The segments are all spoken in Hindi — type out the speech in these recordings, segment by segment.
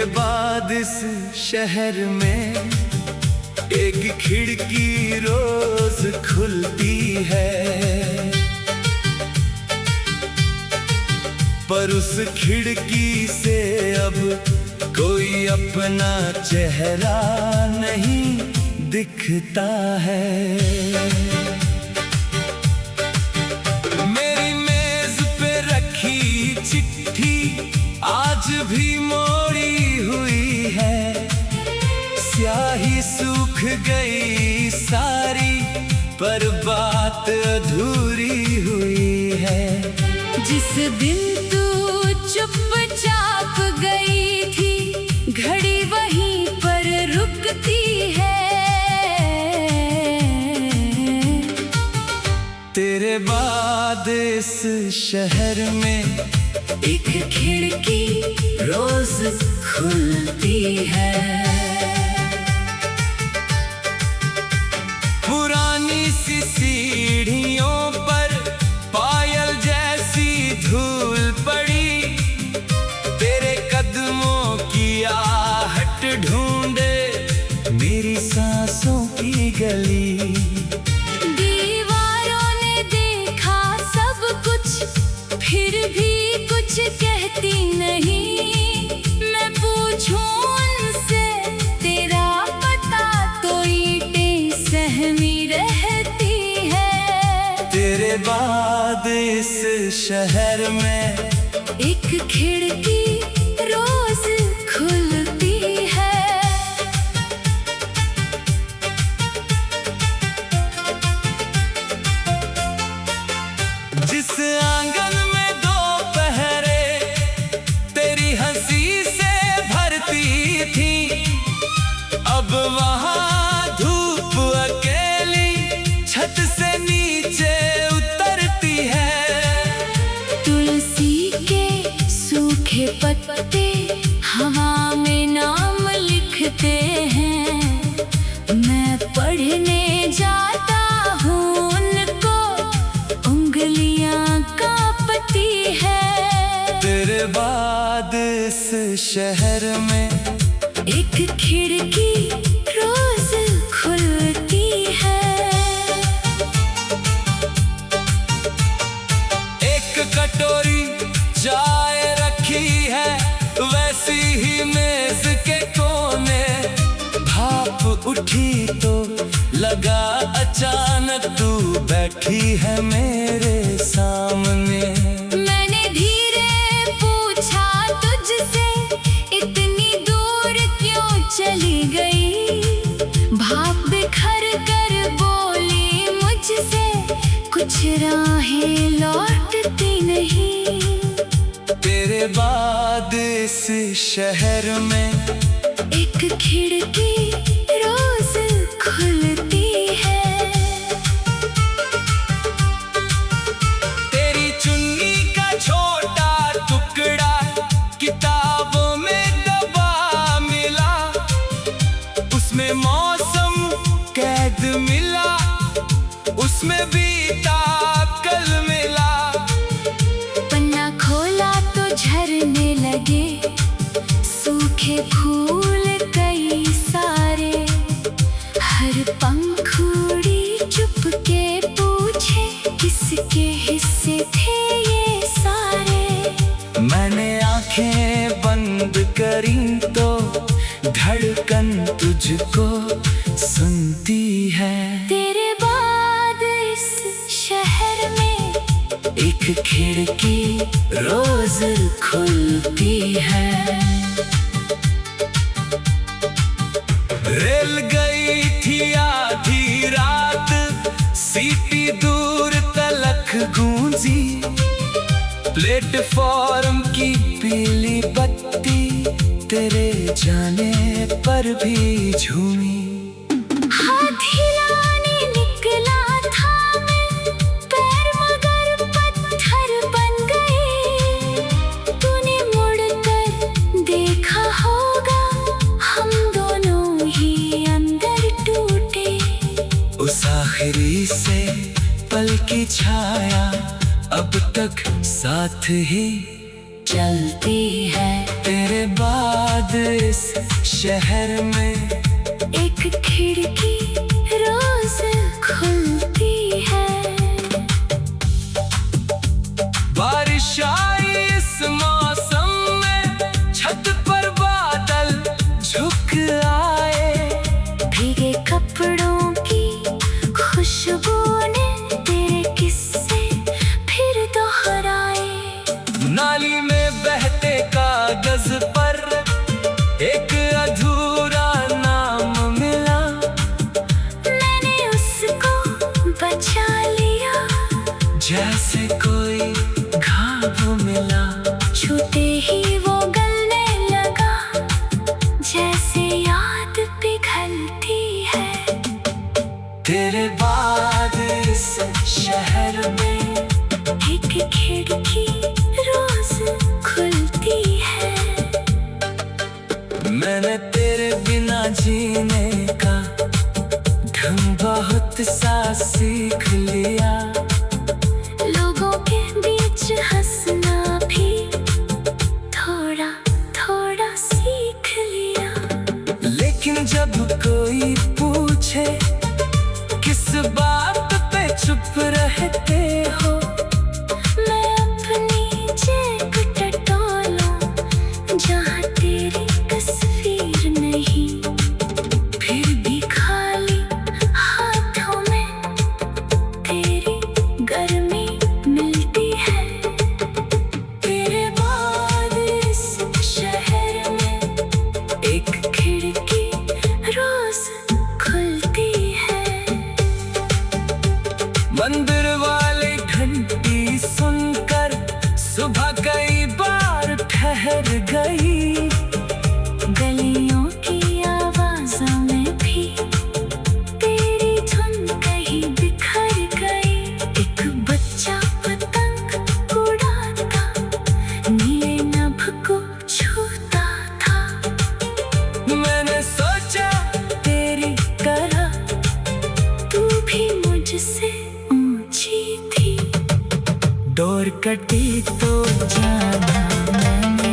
तेरे बाद इस शहर में एक खिड़की रोज खुलती है, पर उस खिड़की से अब कोई अपना चेहरा नहीं दिखता है। मेरी मेज पे रखी चिट्ठी आज भी मोड़ी हुई है, स्याही सूख गई सारी पर बात अधूरी हुई है। जिस दिन तू चुपचाप गई थी घड़ी वहीं पर रुकती है। तेरे बाद इस शहर में एक खिड़की रोज खुलती है। पुरानी सी सीढ़ियों पर पायल जैसी धूल पड़ी, तेरे कदमों की आहट ढूंढे मेरी सांसों की गली। दीवारों ने देखा सब कुछ फिर भी कुछ कहती नहीं। मैं पूछूं उनसे तेरा पता तो ईंटें सहमी रहती है। तेरे बाद इस शहर में एक खिड़की रोज खुलती है। जिस आंगन में दोपहरे तेरी हंसी से भरती थी, अब वहां धूप अकेली छत से नीचे उतरती है। तुलसी के सूखे पत्ते हवा में नाम लिखते हैं। मैं पढ़ने जाता हूँ उनको, उंगलियां कांपती है। तेरे बाद इस शहर में एक खिड़की रोज खुलती है। एक कटोरी चाय रखी है वैसी ही मेज के कोने, भाप उठी तो लगा अचानक तू बैठी है मेरे सामने। मैंने धीरे पूछा तुझसे इतनी दूर क्यों चली गई। भाप बिखर कर बोली मुझसे कुछ राहें लौटती नहीं। तेरे बाद इस शहर में एक खिड़की रोज खुलती है। तेरी चुन्नी का छोटा टुकड़ा किताबों में दबा मिला, उसमें मौसम कैद मिला, उसमें बीता कल मिला। पन्ना खोला तो झरने लगे सूखे फूल कई सारे। हर पंखुड़ी चुपके पूछे किसके हिस्से थे ये सारे। मैंने आंखें बंद करी तो धड़कन तुझको सुनती है। तेरे बाद इस शहर में एक खिड़की रोज खुलती है। रेल गई थी आधी रात, सीटी दूर तलक गूंजी, प्लेटफॉर्म की पीली बत्ती तेरे जाने पर भी झूमी। हाथ हिलाने निकला था मैं, पैर मगर पत्थर बन गए। तूने मुड़कर देखा होगा हम दोनों ही अंदर टूटे। उस आखिरी से पल की छाया अब तक साथ ही चलती है। तेरे बाद इस शहर में एक खिड़की रोज खुलती है। बारिश आई इस मौसम में, छत पर बादल झुक आए। भीगे कपड़ों की खुशबू ने तेरे किस्से फिर दोहराए। नाली में बहते कागज पर एक अधूरा नाम मिला। मैंने उसको बचा लिया, जैसे कोई घाव मिला। छूते ही वो गलने लगा, जैसे याद पिघलती है। तेरे बाद इस शहर में एक खिड़की रोज खुलती है। मैंने तेरे बिना जीने का ढंग बहुत सा सीख लिया। लोगों के बीच हंसना भी थोड़ा थोड़ा सीख लिया। लेकिन जब कोई पूछे किस बात पे चुप रहते हो, मैं अपनी जेब टटोलूं जहाँ तेरी तस्वीर नहीं। फिर भी खाली हाथों में तेरी गर्मी मिलती है। तेरे बाद इस शहर में एक खिड़की रोज खुलती है। मंदिर वाली घंटी सुनकर सुबह कई बार ठहर गई। गलियों की आवाज़ों में भी तेरी धुन कहीं बिखर गई। एक बच्चा पतंग उड़ाता, नीले नभ को छूता था। मैंने सोचा तेरी तरह तू भी मुझसे ऊंची थी। डोर कटी तो जाना मैंने।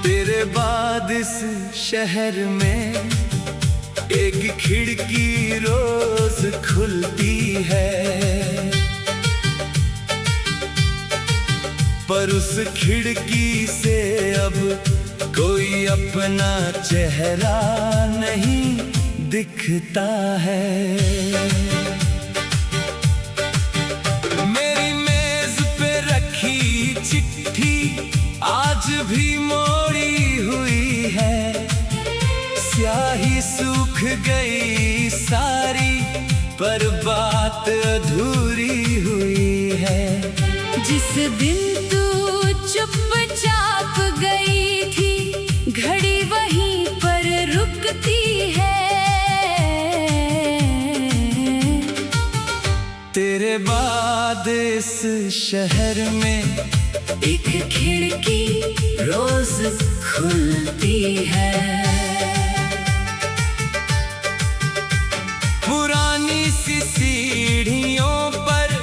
तेरे बाद इस शहर में एक खिड़की रोज खुलती है। पर उस खिड़की से अब कोई अपना चेहरा नहीं दिखता है। मेरी मेज पे रखी चिट्ठी आज भी मोड़ी हुई है। स्याही सूख गई सारी, पर बात अधूरी हुई है। जिस दिन तू चुपचाप गई थी, घड़ी वहीं पर रुकती है। तेरे बाद इस शहर में एक खिड़की रोज खुलती है। पुरानी सी सीढ़ियों पर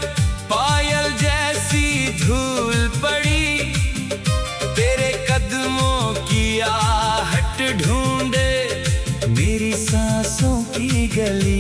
पायल जैसी धूल पड़ी। तेरे कदमों की आहट ढूंढे मेरी सांसों की गली।